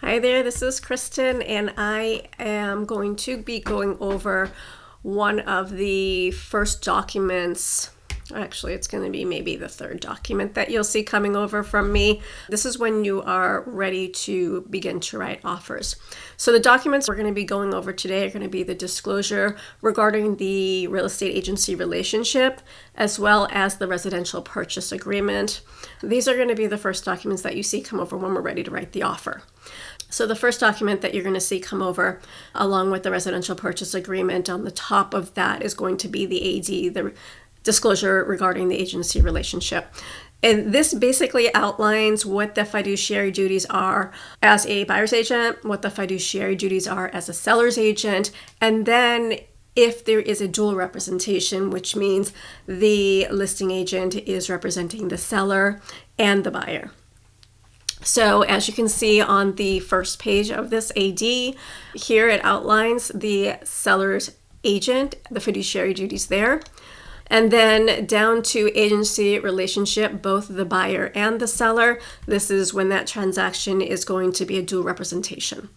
Hi there, this is Kristen, and I am going to be going over one of the first documents. Actually, it's going to be maybe the third document that you'll see coming over from me. This is when you are ready to begin to write offers. So the documents we're going to be going over today are going to be the disclosure regarding the real estate agency relationship, as well as the residential purchase agreement. These are going to be the first documents that you see come over when we're ready to write the offer. So the first document that you're going to see come over along with the residential purchase agreement, on the top of that is going to be the AD, the disclosure regarding the agency relationship. And this basically outlines what the fiduciary duties are as a buyer's agent, what the fiduciary duties are as a seller's agent, and then if there is a dual representation, which means the listing agent is representing the seller and the buyer. So as you can see on the first page of this AD, here it outlines the seller's agent, the fiduciary duties there. And then down to agency relationship, both the buyer and the seller. This is when that transaction is going to be a dual representation.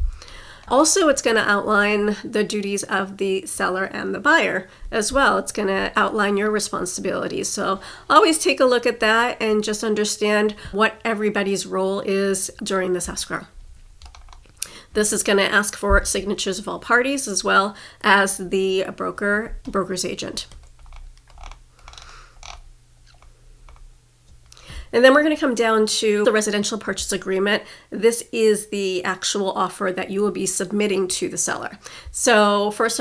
Also, it's going to outline the duties of the seller and the buyer as well. It's going to outline your responsibilities. So always take a look at that and just understand what everybody's role is during this escrow. This is going to ask for signatures of all parties as well as the broker's agent. And then we're going to come down to the residential purchase agreement. This is the actual offer that you will be submitting to the seller. So first,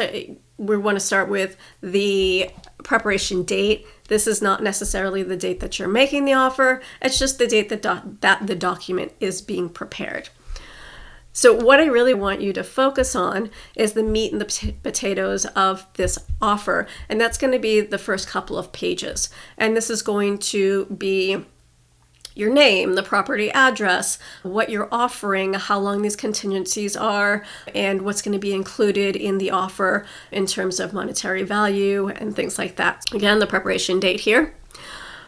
we want to start with the preparation date. This is not necessarily the date that you're making the offer. It's just the date that the document is being prepared. So what I really want you to focus on is the meat and the potatoes of this offer. And that's going to be the first couple of pages. And this is going to be your name, the property address, what you're offering, how long these contingencies are, and what's going to be included in the offer in terms of monetary value and things like that. Again, the preparation date here.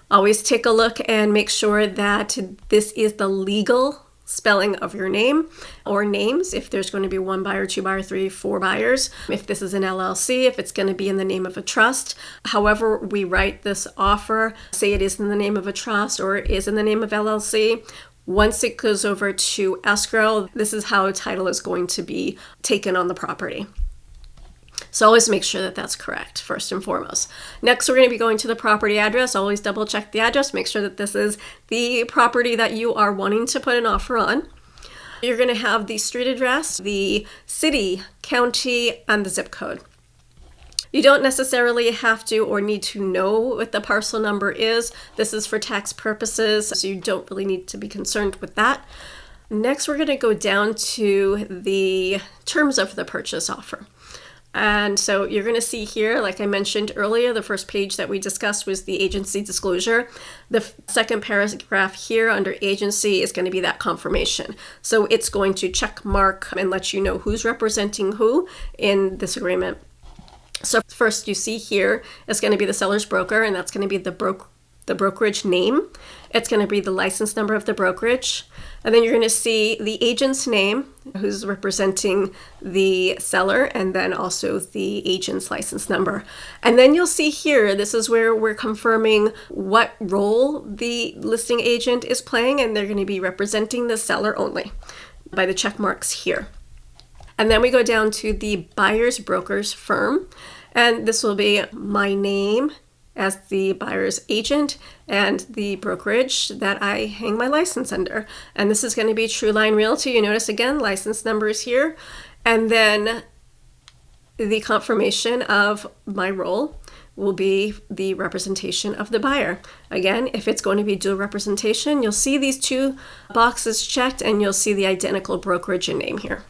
Always take a look and make sure that this is the legal spelling of your name or names, if there's going to be one buyer, two buyer, three, four buyers. If this is an LLC, if it's going to be in the name of a trust. However we write this offer, say it is in the name of a trust or it is in the name of LLC, once it goes over to escrow, this is how a title is going to be taken on the property. So always make sure that that's correct, first and foremost. Next, we're going to be going to the property address. Always double check the address. Make sure that this is the property that you are wanting to put an offer on. You're going to have the street address, the city, county, and the zip code. You don't necessarily have to or need to know what the parcel number is. This is for tax purposes, so you don't really need to be concerned with that. Next, we're going to go down to the terms of the purchase offer. And so you're going to see here, like I mentioned earlier, the first page that we discussed was the agency disclosure. The second paragraph here under agency is going to be that confirmation. So it's going to check mark and let you know who's representing who in this agreement. So first you see here is going to be the seller's broker, and that's going to be the brokerage name. It's going to be the license number of the brokerage. And then you're going to see the agent's name, who's representing the seller, and then also the agent's license number. And then you'll see here, this is where we're confirming what role the listing agent is playing, and they're going to be representing the seller only by the check marks here. And then we go down to the buyer's broker's firm, and this will be my name as the buyer's agent and the brokerage that I hang my license under. And this is going to be Trueline Realty. You notice again, license number is here. And then the confirmation of my role will be the representation of the buyer. Again, if it's going to be dual representation, you'll see these two boxes checked and you'll see the identical brokerage and name here.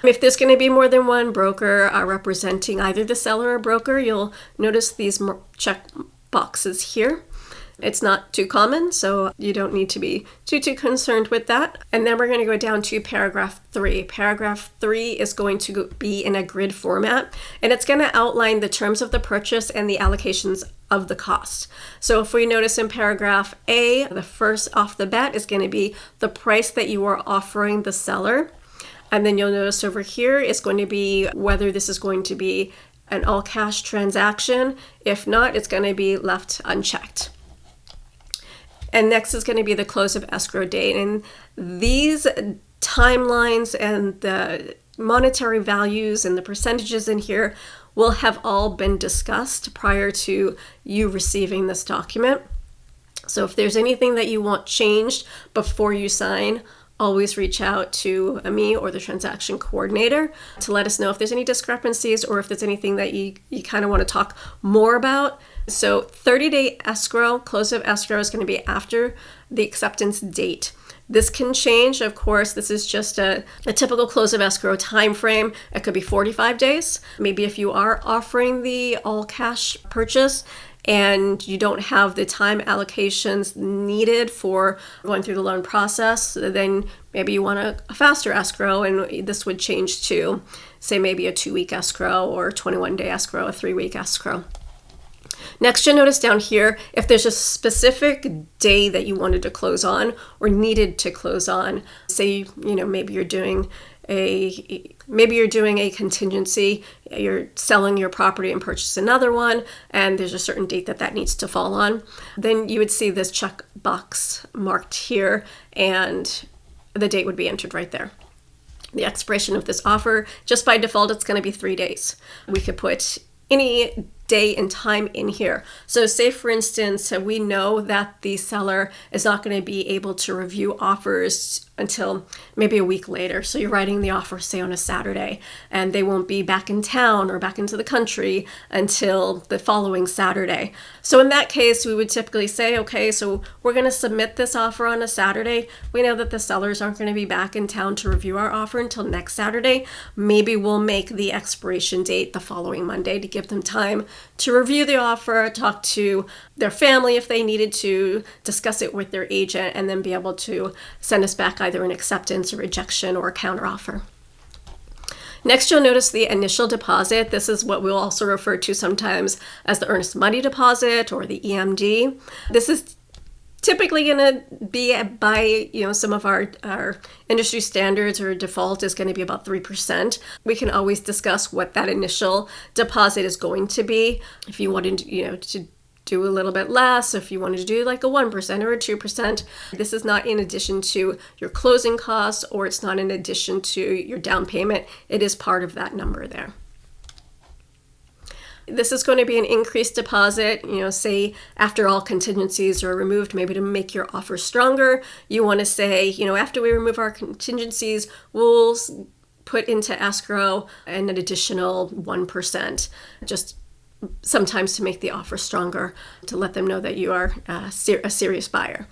If there's going to be more than one broker representing either the seller or broker, you'll notice these check boxes here. It's not too common, so you don't need to be too concerned with that. And then we're going to go down to paragraph 3. Paragraph 3 is going to be in a grid format, and it's going to outline the terms of the purchase and the allocations of the cost. So if we notice in paragraph A, the first off the bat is going to be the price that you are offering the seller. And then you'll notice over here it's going to be whether this is going to be an all cash transaction. If not, it's going to be left unchecked. And next is going to be the close of escrow date. And these timelines and the monetary values and the percentages in here will have all been discussed prior to you receiving this document. So if there's anything that you want changed before you sign, always reach out to me or the transaction coordinator to let us know if there's any discrepancies or if there's anything that you kind of want to talk more about. So 30-day escrow, close of escrow is going to be after the acceptance date. This can change, of course. This is just a typical close of escrow time frame. It could be 45 days. Maybe if you are offering the all cash purchase and you don't have the time allocations needed for going through the loan process, then maybe you want a faster escrow, and this would change to, say, maybe a 2-week escrow or 21-day escrow, a 3-week escrow. Next, you'll notice down here, if there's a specific day that you wanted to close on or needed to close on, say, maybe you're doing a contingency, you're selling your property and purchase another one, and there's a certain date that needs to fall on, then you would see this check box marked here, and the date would be entered right there. The expiration of this offer, just by default, it's going to be 3 days. We could put any day and time in here. So say, for instance, we know that the seller is not going to be able to review offers until maybe a week later. So you're writing the offer, say, on a Saturday, and they won't be back in town or back into the country until the following Saturday. So in that case, we would typically say, okay, so we're going to submit this offer on a Saturday. We know that the sellers aren't going to be back in town to review our offer until next Saturday. Maybe we'll make the expiration date the following Monday to give them time to review the offer, talk to their family if they needed to, discuss it with their agent, and then be able to send us back either an acceptance or rejection or a counteroffer. Next, you'll notice the initial deposit. This is what we'll also refer to sometimes as the earnest money deposit or the EMD. This is typically going to be by, some of our industry standards, or default is going to be about 3%. We can always discuss what that initial deposit is going to be. If you wanted, to do a little bit less, if you wanted to do like a 1% or a 2%, this is not in addition to your closing costs, or it's not in addition to your down payment. It is part of that number there. This is going to be an increased deposit, say after all contingencies are removed, maybe to make your offer stronger. You want to say, after we remove our contingencies, we'll put into escrow an additional 1%, just sometimes to make the offer stronger, to let them know that you are a serious buyer.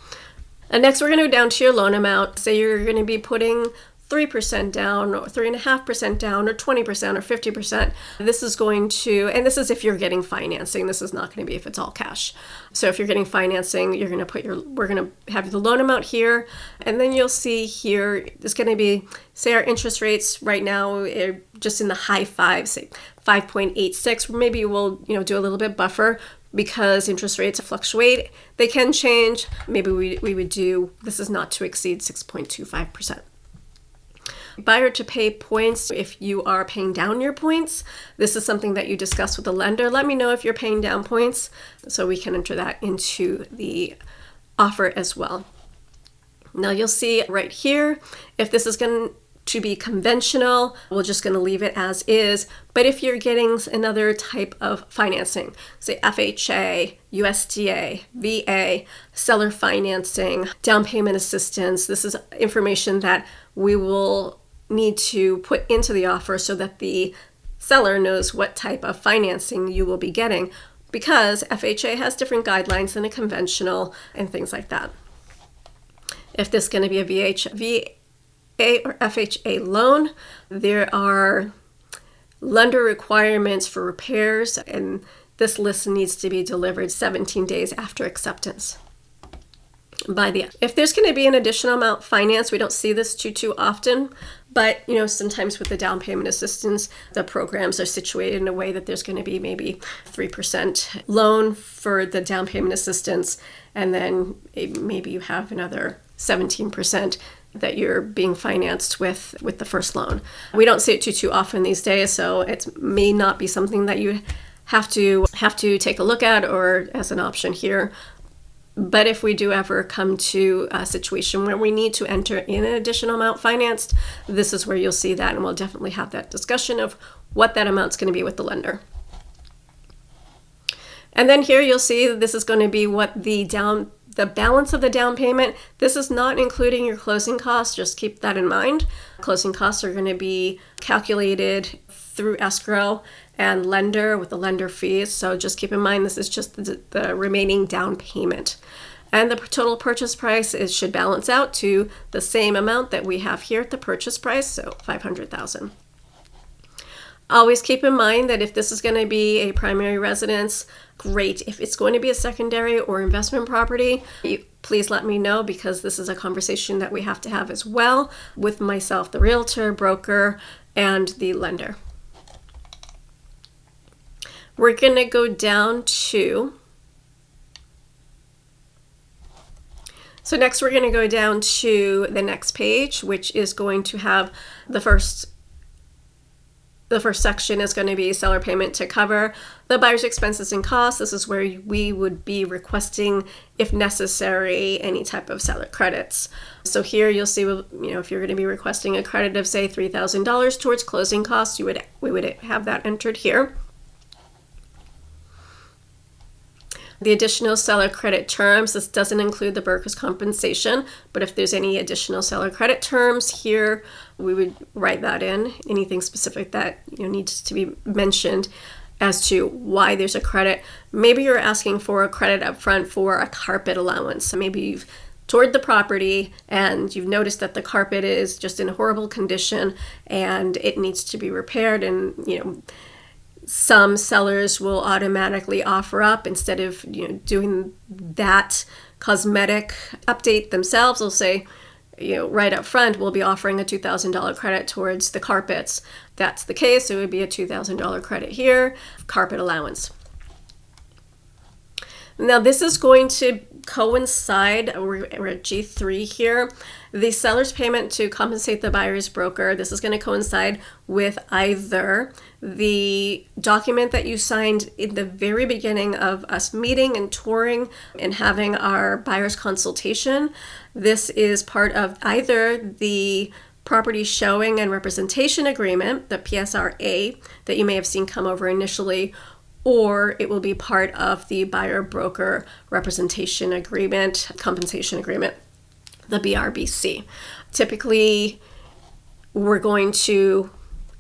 And next, we're going to go down to your loan amount. Say you're going to be putting 3% down, or 3.5% down, or 20% or 50%. This is going to, and this is if you're getting financing. This is not going to be if it's all cash. So if you're getting financing, you're going to we're going to have the loan amount here, and then you'll see here, it's going to be, say our interest rates right now are just in the high fives, say 5.86. Maybe we'll, do a little bit buffer because interest rates fluctuate. They can change. Maybe we would do, this is not to exceed 6.25%. Buyer to pay points. If you are paying down your points, this is something that you discuss with the lender. Let me know if you're paying down points so we can enter that into the offer as well. Now you'll see right here, if this is going to be conventional, we're just going to leave it as is. But if you're getting another type of financing, say FHA, USDA, VA, seller financing, down payment assistance, this is information that we will need to put into the offer so that the seller knows what type of financing you will be getting, because FHA has different guidelines than a conventional and things like that. If this is going to be a VA or FHA loan, there are lender requirements for repairs, and this list needs to be delivered 17 days after acceptance. If there's going to be an additional amount financed, we don't see this too often, but sometimes with the down payment assistance, the programs are situated in a way that there's going to be maybe 3% loan for the down payment assistance, and then maybe you have another 17% that you're being financed with the first loan. We don't see it too often these days, so it may not be something that you have to take a look at or as an option here. But if we do ever come to a situation where we need to enter in an additional amount financed, this is where you'll see that, and we'll definitely have that discussion of what that amount's going to be with the lender. And then here you'll see this is going to be what the balance of the down payment. This is not including your closing costs. Just keep that in mind. Closing costs are going to be calculated through escrow and lender with the lender fees. So just keep in mind this is just the remaining down payment. And the total purchase price should balance out to the same amount that we have here at the purchase price, so $500,000. Always keep in mind that if this is going to be a primary residence, great. If it's going to be a secondary or investment property, please let me know, because this is a conversation that we have to have as well with myself, the realtor, broker, and the lender. We're going to go down to, so next we're going to go down to the next page, which is going to have the first section is going to be seller payment to cover the buyer's expenses and costs. This is where we would be requesting, if necessary, any type of seller credits. So here you'll see, if you're going to be requesting a credit of say $3,000 towards closing costs, we would have that entered here. The additional seller credit terms, this doesn't include the broker's compensation, but if there's any additional seller credit terms here, we would write that in. Anything specific that needs to be mentioned as to why there's a credit. Maybe you're asking for a credit up front for a carpet allowance. So maybe you've toured the property and you've noticed that the carpet is just in horrible condition and it needs to be repaired, and some sellers will automatically offer up, instead of doing that cosmetic update themselves, they'll say, right up front, we'll be offering a $2,000 credit towards the carpets. That's the case, it would be a $2,000 credit here, carpet allowance. Now this is going to coincide, we're at G3 here, the seller's payment to compensate the buyer's broker. This is going to coincide with either the document that you signed in the very beginning of us meeting and touring and having our buyer's consultation. This is part of either the property showing and representation agreement, the PSRA, that you may have seen come over initially, or it will be part of the buyer broker representation agreement, compensation agreement, the BRBC. Typically, we're going to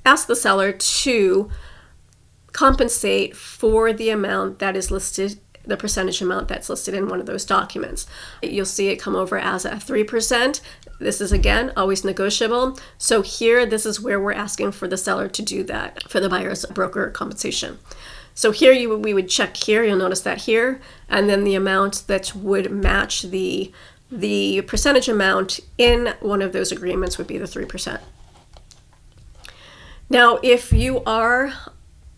ask the seller to compensate for the amount that is listed, the percentage amount that's listed in one of those documents. You'll see it come over as a 3%. This is, again, always negotiable. So here, this is where we're asking for the seller to do that for the buyer's broker compensation. So here we would check here, you'll notice that here, and then the amount that would match the percentage amount in one of those agreements would be the 3%. Now, if you are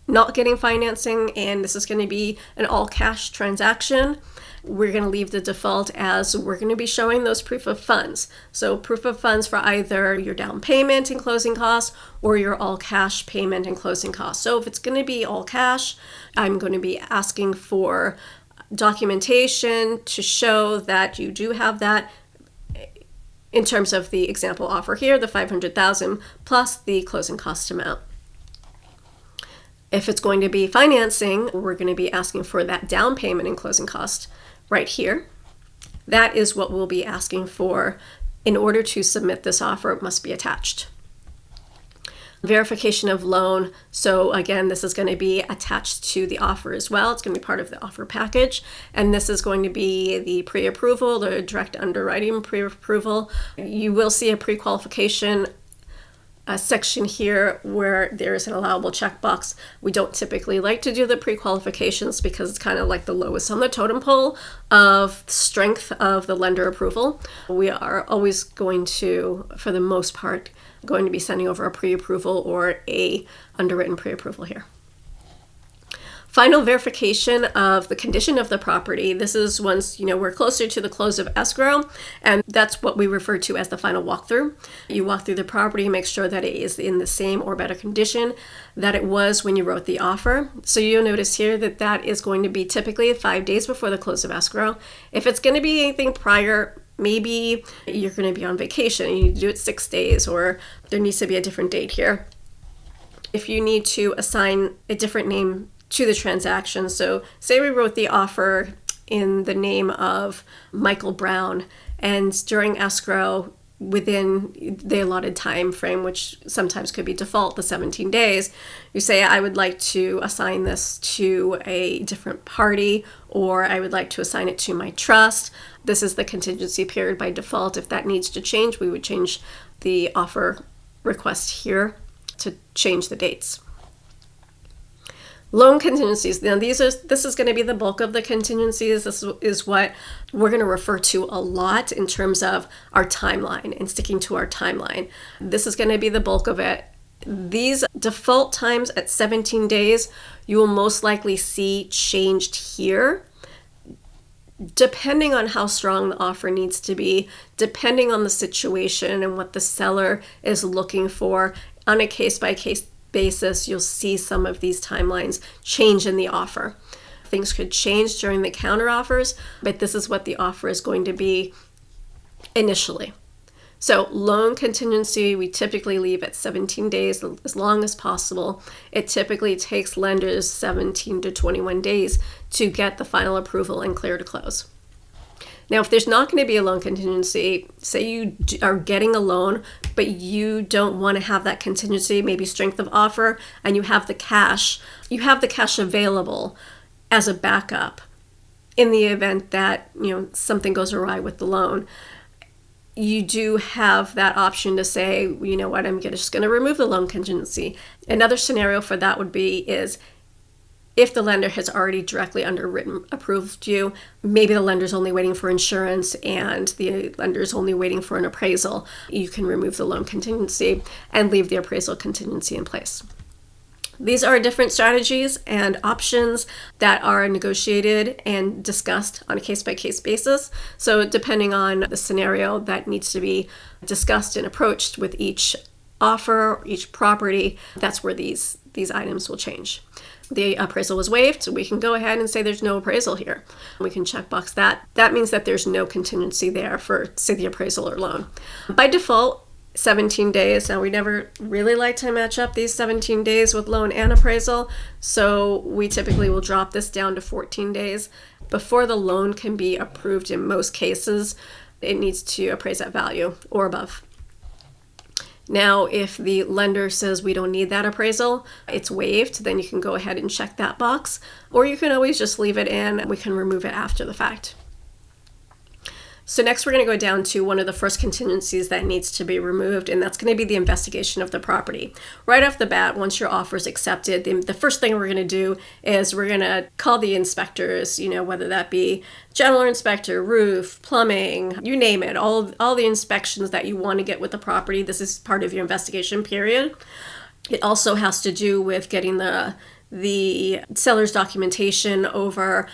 not getting financing and this is going to be an all cash transaction, we're going to leave the default as we're going to be showing those proof of funds. So proof of funds for either your down payment and closing costs or your all cash payment and closing costs. So if it's going to be all cash, I'm going to be asking for documentation to show that you do have that, in terms of the example offer here, the $500,000 plus the closing cost amount. If it's going to be financing, we're going to be asking for that down payment and closing cost right here. That is what we'll be asking for. In order to submit this offer, it must be attached. Verification of loan. So again, this is going to be attached to the offer as well. It's going to be part of the offer package. And this is going to be the pre-approval, the direct underwriting pre-approval. You will see a pre-qualification a section here where there's an allowable checkbox. We don't typically like to do the pre-qualifications because it's kind of like the lowest on the totem pole of strength of the lender approval. We are always going to, for the most part, going to be sending over a pre-approval or a underwritten pre-approval here. Final verification of the condition of the property. This is once, we're closer to the close of escrow, and that's what we refer to as the final walkthrough. You walk through the property, make sure that it is in the same or better condition that it was when you wrote the offer. So you'll notice here that that is going to be typically 5 days before the close of escrow. If it's going to be anything prior, maybe you're going to be on vacation and you need to do it 6 days, or there needs to be a different date here. If you need to assign a different name to the transaction. So say we wrote the offer in the name of Michael Brown, and during escrow, within the allotted time frame, which sometimes could be default, the 17 days, you say, I would like to assign this to a different party, or I would like to assign it to my trust. This is the contingency period by default. If that needs to change, we would change the offer request here to change the dates. Loan contingencies. Now this is going to be the bulk of the contingencies. This is what we're going to refer to a lot in terms of our timeline and sticking to our timeline. This is going to be the bulk of it. These default times at 17 days, you will most likely see changed here, depending on how strong the offer needs to be, depending on the situation and what the seller is looking for. On a case-by-case basis, you'll see some of these timelines change in the offer. Things could change during the counter offers, but this is what the offer is going to be initially. So loan contingency, we typically leave at 17 days, as long as possible. It typically takes lenders 17 to 21 days to get the final approval and clear to close. Now, if there's not going to be a loan contingency, say you are getting a loan, but you don't want to have that contingency, maybe strength of offer, and you have the cash available as a backup in the event that, something goes awry with the loan. You do have that option to say, you know what, I'm just going to remove the loan contingency. Another scenario for that would be is if the lender has already directly underwritten approved you, maybe the lender's only waiting for insurance and the lender's only waiting for an appraisal, you can remove the loan contingency and leave the appraisal contingency in place. These are different strategies and options that are negotiated and discussed on a case-by-case basis. So depending on the scenario, that needs to be discussed and approached with each offer, each property. That's where these items will change. The appraisal was waived, so we can go ahead and say there's no appraisal here. We can checkbox that. That means that there's no contingency there for, say, the appraisal or loan. By default, 17 days. Now, we never really like to match up these 17 days with loan and appraisal, so we typically will drop this down to 14 days. Before the loan can be approved in most cases, it needs to appraise at value or above. Now, if the lender says we don't need that appraisal, it's waived, then you can go ahead and check that box, or you can always just leave it in and we can remove it after the fact. So next we're going to go down to one of the first contingencies that needs to be removed, and that's going to be the investigation of the property. Right off the bat, once your offer is accepted, the first thing we're going to do is we're going to call the inspectors, whether that be general inspector, roof, plumbing, you name it, all the inspections that you want to get with the property. This is part of your investigation period. It also has to do with getting the seller's documentation over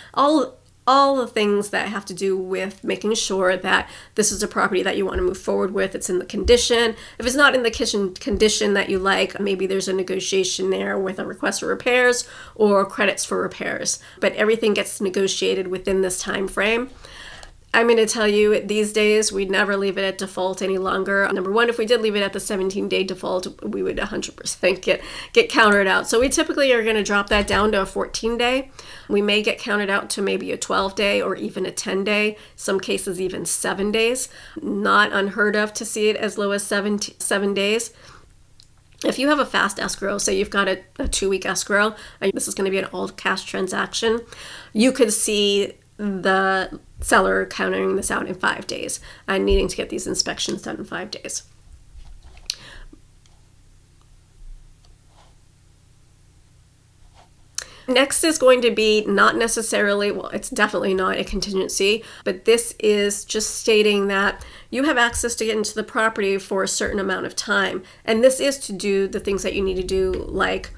all the things that have to do with making sure that this is a property that you want to move forward with. It's in the condition. If it's not in the condition that you like, maybe there's a negotiation there with a request for repairs or credits for repairs. But everything gets negotiated within this time frame. I'm going to tell you, these days, we'd never leave it at default any longer. Number one, if we did leave it at the 17-day default, we would 100% get countered out. So we typically are going to drop that down to a 14-day. We may get counted out to maybe a 12-day or even a 10-day, some cases even 7 days. Not unheard of to see it as low as 7 days. If you have a fast escrow, say you've got a 2-week escrow, and this is going to be an all-cash transaction, you could see the seller countering this out in 5 days and needing to get these inspections done in 5 days. Next is going to be not necessarily, well, it's definitely not a contingency, but this is just stating that you have access to get into the property for a certain amount of time. And this is to do the things that you need to do, like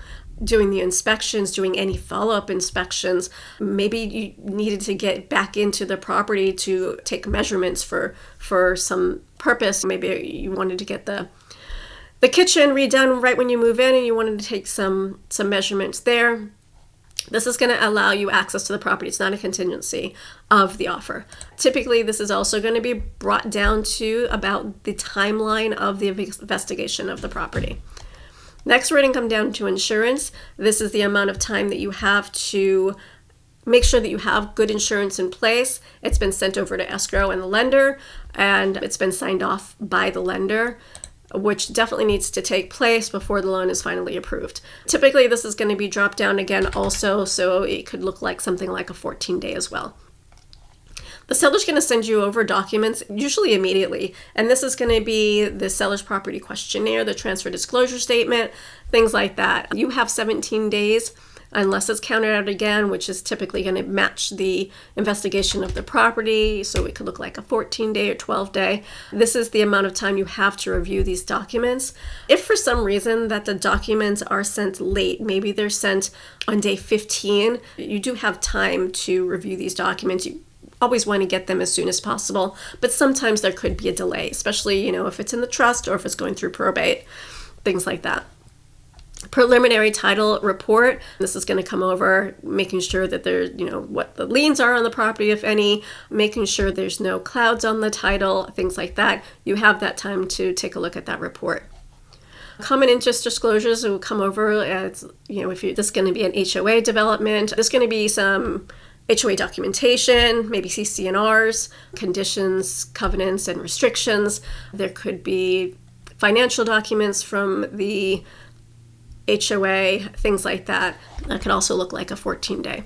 doing the inspections, doing any follow-up inspections. Maybe you needed to get back into the property to take measurements for some purpose. Maybe you wanted to get the kitchen redone right when you move in and you wanted to take some measurements there. This is going to allow you access to the property. It's not a contingency of the offer. Typically, this is also going to be brought down to about the timeline of the investigation of the property. Next, we're going to come down to insurance. This is the amount of time that you have to make sure that you have good insurance in place. It's been sent over to escrow and the lender, and it's been signed off by the lender, which definitely needs to take place before the loan is finally approved. Typically, this is going to be dropped down again also, so it could look like something like a 14-day as well. The seller's going to send you over documents, usually immediately, and this is going to be the seller's property questionnaire, the transfer disclosure statement, things like that. You have 17 days unless it's counted out again, which is typically going to match the investigation of the property. So it could look like a 14-day or 12-day. This is the amount of time you have to review these documents. If for some reason that the documents are sent late, maybe they're sent on day 15, you do have time to review these documents. You always want to get them as soon as possible, but sometimes there could be a delay, especially, if it's in the trust or if it's going through probate, things like that. Preliminary title report. This is going to come over making sure that there's, what the liens are on the property, if any, making sure there's no clouds on the title, things like that. You have that time to take a look at that report. Common interest disclosures will come over as, if this is going to be an HOA development, there's going to be some HOA documentation, maybe CC&Rs, conditions, covenants, and restrictions. There could be financial documents from the HOA, things like that. That could also look like a 14-day.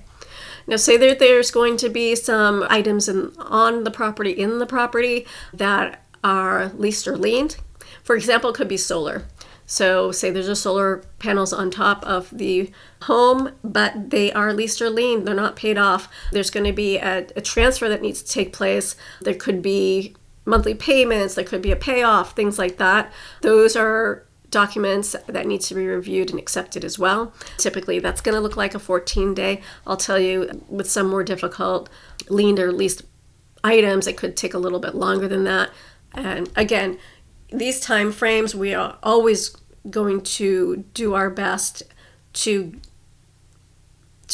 Now, say that there's going to be some items in the property that are leased or liened. For example, it could be solar. So say there's a solar panels on top of the home, but they are leased or liened. They're not paid off. There's going to be a transfer that needs to take place. There could be monthly payments. There could be a payoff, things like that. Those are documents that need to be reviewed and accepted as well. Typically, that's going to look like a 14-day. I'll tell you, with some more difficult liened or leased items, it could take a little bit longer than that. And again, these time frames, we are always going to do our best to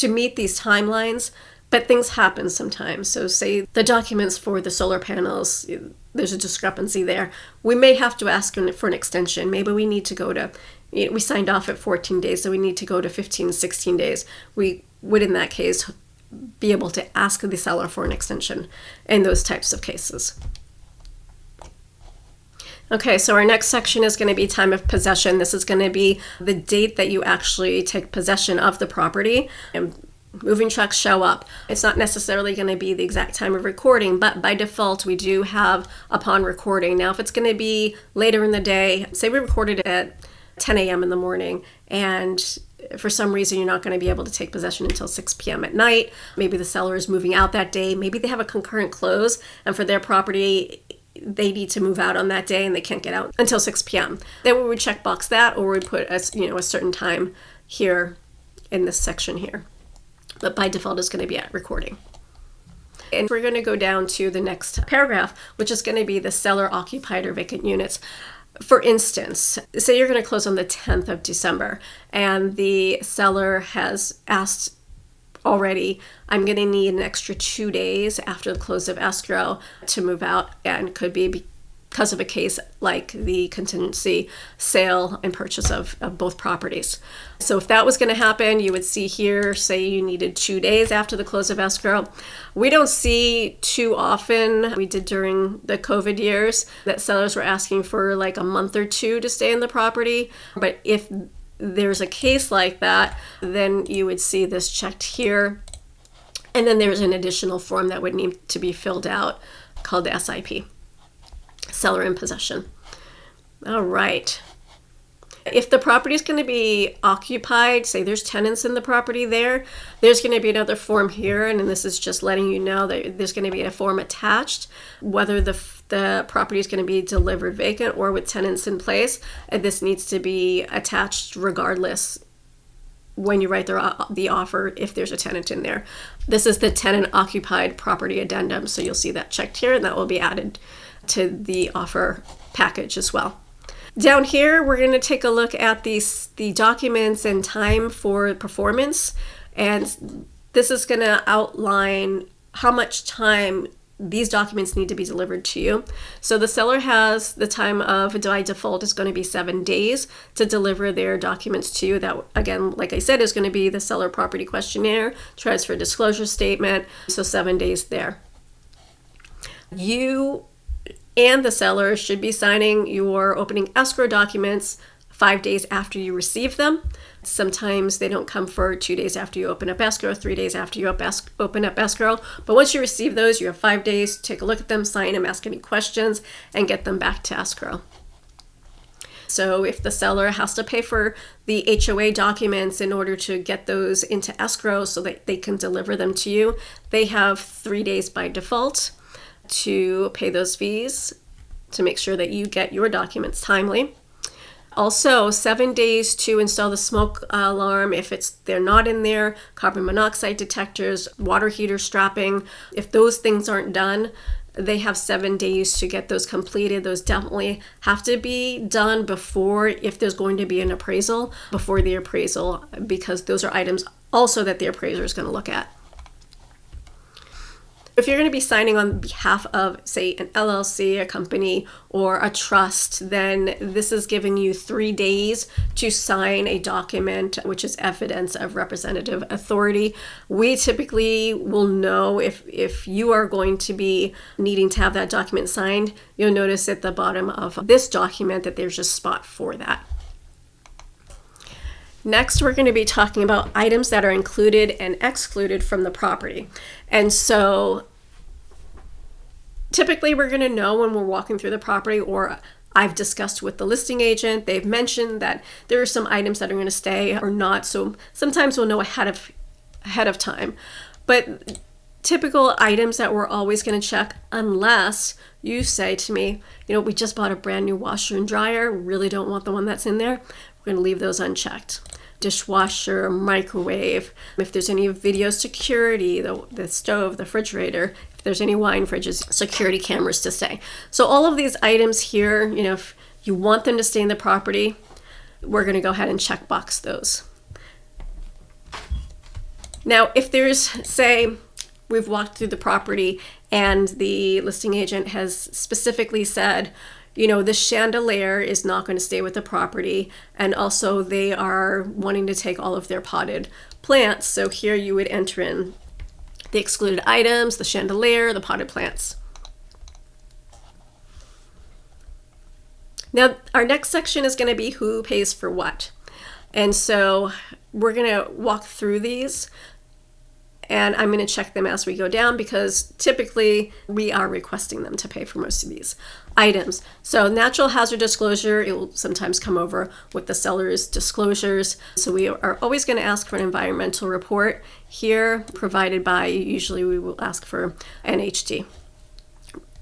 meet these timelines, but things happen sometimes. So say the documents for the solar panels, there's a discrepancy there. We may have to ask for an extension. Maybe we need to go to, we signed off at 14 days, so we need to go to 15, 16 days. We would, in that case, be able to ask the seller for an extension in those types of cases. Okay, so our next section is going to be time of possession. This is going to be the date that you actually take possession of the property and moving trucks show up. It's not necessarily going to be the exact time of recording, but by default, we do have upon recording. Now, if it's going to be later in the day, say we recorded at 10 a.m. in the morning, and for some reason you're not going to be able to take possession until 6 p.m. at night. Maybe the seller is moving out that day. Maybe they have a concurrent close, and for their property, they need to move out on that day and they can't get out until 6 p.m. Then we would checkbox that, or we'd put a certain time here in this section here. But by default, it's going to be at recording. And we're going to go down to the next paragraph, which is going to be the seller occupied or vacant units. For instance, say you're going to close on the 10th of December and the seller has asked already, I'm going to need an extra 2 days after the close of escrow to move out, and could be because of a case like the contingency sale and purchase of both properties. So if that was going to happen, you would see here, say you needed 2 days after the close of escrow. We don't see too often, we did during the COVID years, that sellers were asking for like a month or two to stay in the property. But if there's a case like that, then you would see this checked here. And then there's an additional form that would need to be filled out called the SIP, seller in possession. All right. If the property is going to be occupied, say there's tenants in the property there's going to be another form here, and this is just letting you know that there's going to be a form attached, whether the property is going to be delivered vacant or with tenants in place. And this needs to be attached regardless when you write the offer if there's a tenant in there. This is the tenant occupied property addendum, so you'll see that checked here, and that will be added to the offer package as well. Down here, we're going to take a look at the documents and time for performance, and this is going to outline how much time these documents need to be delivered to you. So the seller has the time of, by default, is going to be 7 days to deliver their documents to you. That, again, like I said, is going to be the seller property questionnaire, transfer disclosure statement, so 7 days there. You and the seller should be signing your opening escrow documents 5 days after you receive them. Sometimes they don't come for 2 days after you open up escrow, 3 days after you open up escrow. But once you receive those, you have 5 days to take a look at them, sign them, ask any questions, and get them back to escrow. So if the seller has to pay for the HOA documents in order to get those into escrow so that they can deliver them to you, they have 3 days by default to pay those fees to make sure that you get your documents timely. Also, 7 days to install the smoke alarm if they're not in there, carbon monoxide detectors, water heater strapping. If those things aren't done, they have 7 days to get those completed. Those definitely have to be done before, if there's going to be an appraisal, before the appraisal, because those are items also that the appraiser is going to look at. If you're going to be signing on behalf of, say, an LLC, a company, or a trust, then this is giving you 3 days to sign a document, which is evidence of representative authority. We typically will know if you are going to be needing to have that document signed. You'll notice at the bottom of this document that there's a spot for that. Next, we're going to be talking about items that are included and excluded from the property. And so typically we're going to know when we're walking through the property, or I've discussed with the listing agent, they've mentioned that there are some items that are going to stay or not. So sometimes we'll know ahead of time. But typical items that we're always going to check, unless you say to me, we just bought a brand new washer and dryer, really don't want the one that's in there, we're going to leave those unchecked. Dishwasher, microwave, if there's any video security, the stove, the refrigerator, if there's any wine fridges, security cameras to stay. So all of these items here, if you want them to stay in the property, we're going to go ahead and check box those. Now, if there's, say, we've walked through the property and the listing agent has specifically said, the chandelier is not going to stay with the property, and also they are wanting to take all of their potted plants. So here you would enter in the excluded items, the chandelier, the potted plants. Now, our next section is going to be who pays for what. And so we're going to walk through these, and I'm going to check them as we go down, because typically we are requesting them to pay for most of these items. So natural hazard disclosure, it will sometimes come over with the seller's disclosures. So we are always going to ask for an environmental report here, provided by, usually we will ask for NHD.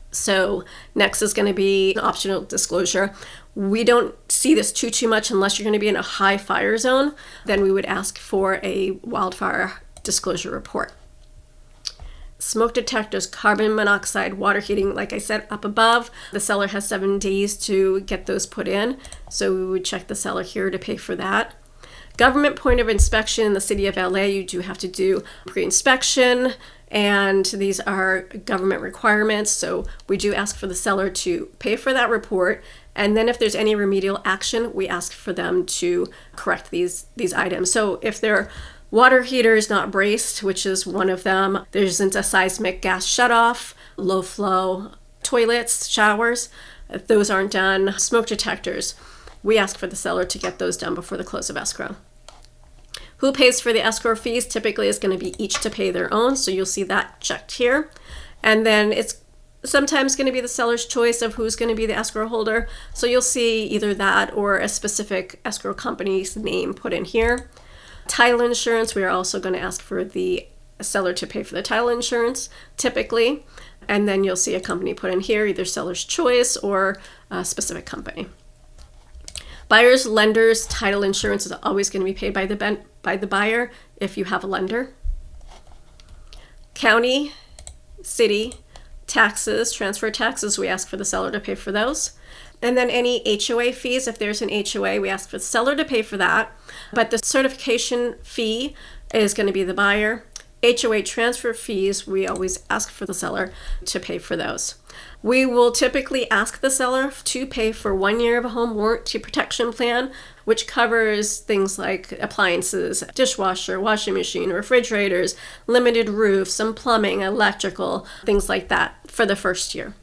So next is going to be an optional disclosure. We don't see this too much unless you're going to be in a high fire zone. Then we would ask for a wildfire disclosure report. Smoke detectors, carbon monoxide, water heating, like I said up above, the seller has 7 days to get those put in. So we would check the seller here to pay for that. Government point of inspection in the city of LA, you do have to do pre-inspection, and these are government requirements. So we do ask for the seller to pay for that report. And then if there's any remedial action, we ask for them to correct these items. So if they're water heater is not braced, which is one of them, there isn't a seismic gas shutoff, low flow toilets, showers, if those aren't done, smoke detectors, we ask for the seller to get those done before the close of escrow. Who pays for the escrow fees? Typically is going to be each to pay their own, so you'll see that checked here. And then it's sometimes going to be the seller's choice of who's going to be the escrow holder. So you'll see either that or a specific escrow company's name put in here. Title insurance, we are also going to ask for the seller to pay for the title insurance typically. And then you'll see a company put in here, either seller's choice or a specific company. Buyers, lenders, title insurance is always going to be paid by the buyer if you have a lender. County, city, taxes, transfer taxes, we ask for the seller to pay for those. And then any HOA fees, if there's an HOA, we ask for the seller to pay for that. But the certification fee is going to be the buyer. HOA transfer fees, we always ask for the seller to pay for those. We will typically ask the seller to pay for 1 year of a home warranty protection plan, which covers things like appliances, dishwasher, washing machine, refrigerators, limited roofs, some plumbing, electrical, things like that for the first year.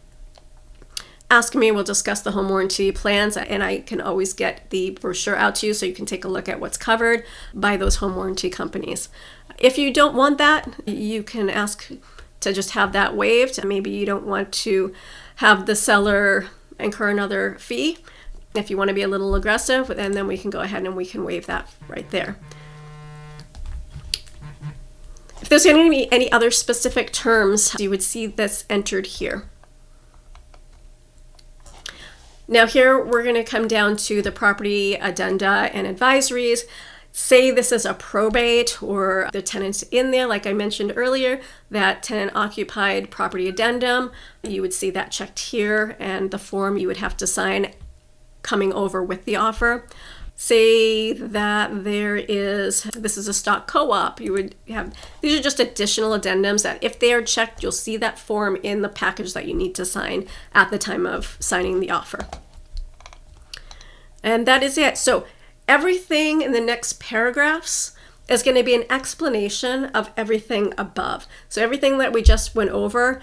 Ask me, we'll discuss the home warranty plans, and I can always get the brochure out to you so you can take a look at what's covered by those home warranty companies. If you don't want that, you can ask to just have that waived. Maybe you don't want to have the seller incur another fee. If you want to be a little aggressive, and then we can go ahead and we can waive that right there. If there's going to be any other specific terms, you would see this entered here. Now here we're going to come down to the property addenda and advisories. Say this is a probate or the tenant's in there, like I mentioned earlier, that tenant occupied property addendum, you would see that checked here, and the form you would have to sign coming over with the offer. Say that this is a stock co-op, you would have, these are just additional addendums that if they are checked, you'll see that form in the package that you need to sign at the time of signing the offer. And that is it. So everything in the next paragraphs is going to be an explanation of everything above. So everything that we just went over,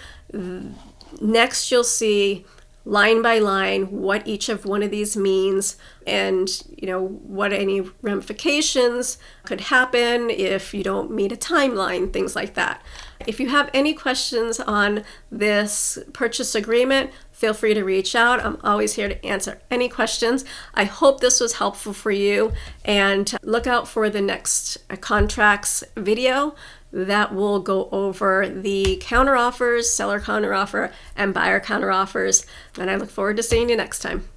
next you'll see line by line what each of one of these means, and what any ramifications could happen if you don't meet a timeline, things like that. If you have any questions on this purchase agreement, feel free to reach out. I'm always here to answer any questions. I hope this was helpful for you, and look out for the next contracts video that will go over the counteroffers, seller counteroffer, and buyer counteroffers. And I look forward to seeing you next time.